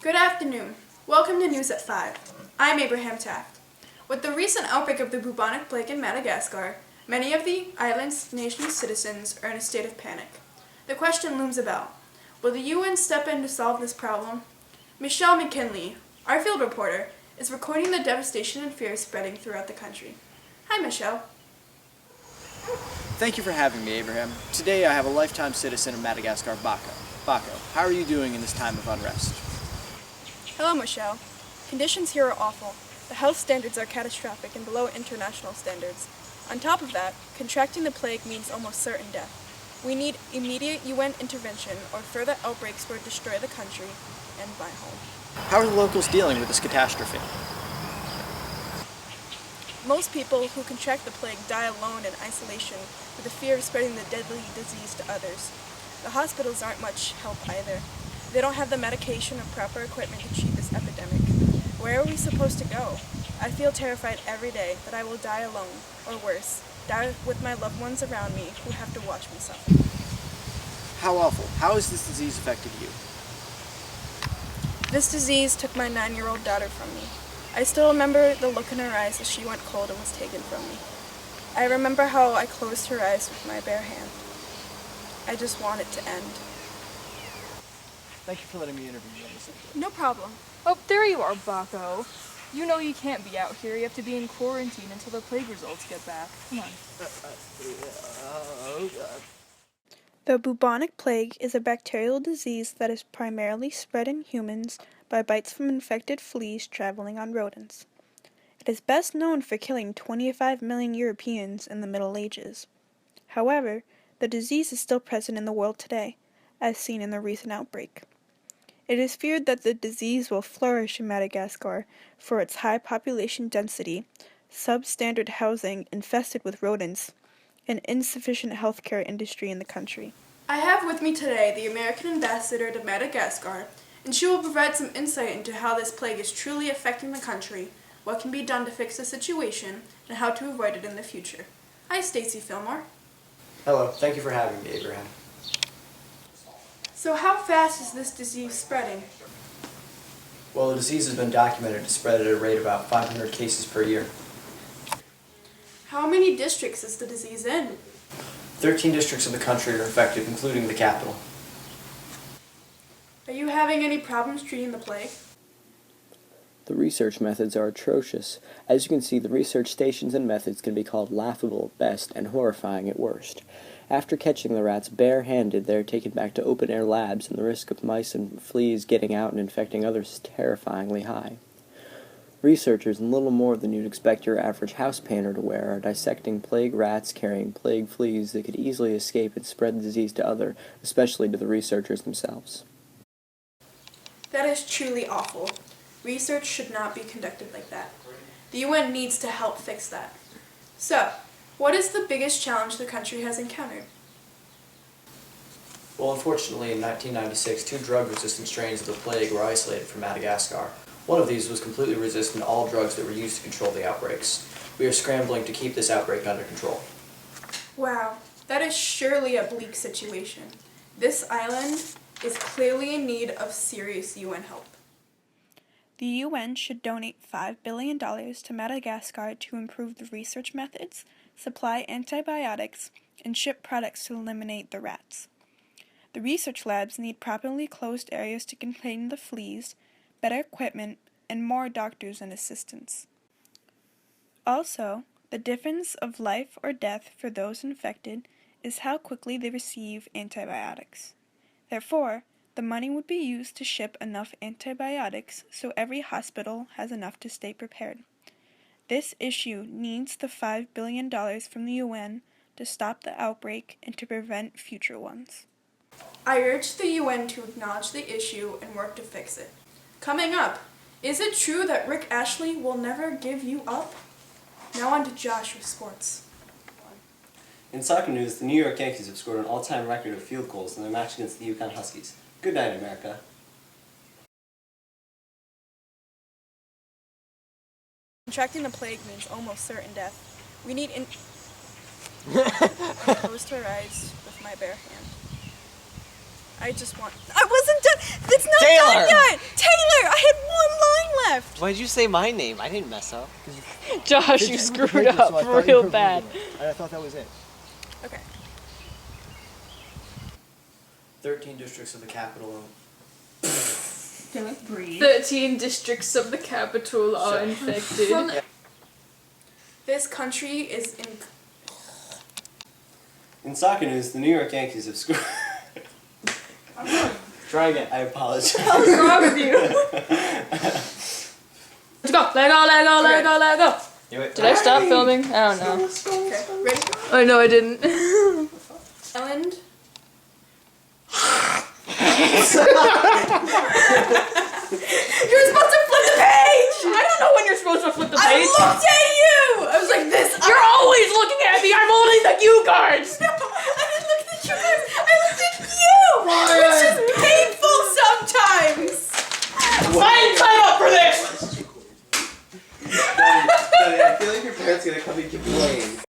Good afternoon. Welcome to News at 5. I'm Abraham Taft. With the recent outbreak of the bubonic plague in Madagascar, many of the island's nation's citizens are in a state of panic. The question looms about, will the UN step in to solve this problem? Michelle McKinley, our field reporter, is recording the devastation and fear spreading throughout the country. Hi, Michelle. Thank you for having me, Abraham. Today I have a lifetime citizen of Madagascar, Bako. Bako, how are you doing in this time of unrest? Hello, Michelle. Conditions here are awful. The health standards are catastrophic and below international standards. On top of that, contracting the plague means almost certain death. We need immediate UN intervention or further outbreaks will destroy the country and my home. How are the locals dealing with this catastrophe? Most people who contract the plague die alone in isolation with the fear of spreading the deadly disease to others. The hospitals aren't much help either. They don't have the medication or proper equipment to treat this epidemic. Where are we supposed to go? I feel terrified every day that I will die alone, or worse, die with my loved ones around me who have to watch me suffer. How awful. How has this disease affected you? This disease took my 9-year-old daughter from me. I still remember the look in her eyes as she went cold and was taken from me. I remember how I closed her eyes with my bare hand. I just want it to end. Thank you for letting me interview you on this. No problem. Oh, there you are, Bako. You know you can't be out here. You have to be in quarantine until the plague results get back. Come on. The bubonic plague is a bacterial disease that is primarily spread in humans by bites from infected fleas traveling on rodents. It is best known for killing 25 million Europeans in the Middle Ages. However, the disease is still present in the world today, as seen in the recent outbreak. It is feared that the disease will flourish in Madagascar for its high population density, substandard housing infested with rodents, and insufficient healthcare industry in the country. I have with me today the American ambassador to Madagascar, and she will provide some insight into how this plague is truly affecting the country, what can be done to fix the situation, and how to avoid it in the future. Hi, Stacy Fillmore. Hello, thank you for having me, Abraham. So how fast is this disease spreading? Well, the disease has been documented to spread at a rate of about 500 cases per year. How many districts is the disease in? 13 districts of the country are infected, including the capital. Are you having any problems treating the plague? The research methods are atrocious. As you can see, the research stations and methods can be called laughable at best and horrifying at worst. After catching the rats bare-handed, they are taken back to open-air labs, and the risk of mice and fleas getting out and infecting others is terrifyingly high. Researchers, in little more than you'd expect your average house painter to wear, are dissecting plague rats carrying plague fleas that could easily escape and spread the disease to others, especially to the researchers themselves. That is truly awful. Research should not be conducted like that. The UN needs to help fix that. So, what is the biggest challenge the country has encountered? Well, unfortunately, in 1996, 2 drug-resistant strains of the plague were isolated from Madagascar. One of these was completely resistant to all drugs that were used to control the outbreaks. We are scrambling to keep this outbreak under control. Wow, that is surely a bleak situation. This island is clearly in need of serious UN help. The UN should donate $5 billion to Madagascar to improve the research methods, supply antibiotics, and ship products to eliminate the rats. The research labs need properly closed areas to contain the fleas, better equipment, and more doctors and assistants. Also, the difference of life or death for those infected is how quickly they receive antibiotics. Therefore, the money would be used to ship enough antibiotics so every hospital has enough to stay prepared. This issue needs the $5 billion from the UN to stop the outbreak and to prevent future ones. I urge the UN to acknowledge the issue and work to fix it. Coming up, is it true that Rick Ashley will never give you up? Now on to Josh with sports. In soccer news, the New York Yankees have scored an all-time record of field goals in their match against the Yukon Huskies. Good night, America. Contracting the plague means almost certain death. We need I closed her eyes with my bare hand. I wasn't done! It's not done yet! Taylor! Why'd you say my name? I didn't mess up. Josh, you screwed up real bad. I thought that was it. Okay. 13 districts of the capital. Don't breathe. 13 districts of the capital are infected. This country is In soccer news, the New York Yankees have scored. Try again. I apologize. What's wrong with you? Let's go! Let go! Let go! Let go! Let go! Did I stop filming? I don't know. okay. Ready? Oh no, I didn't. Island. You're supposed to flip the page! I don't know when you're supposed to flip the I page. looked at you! I was like this. You're always looking at me. I'm holding the cue cards. No, I didn't look at you guys. I looked at you! Which is painful sometimes! I didn't sign up for this. Daddy, I feel like your parents are gonna come and complain.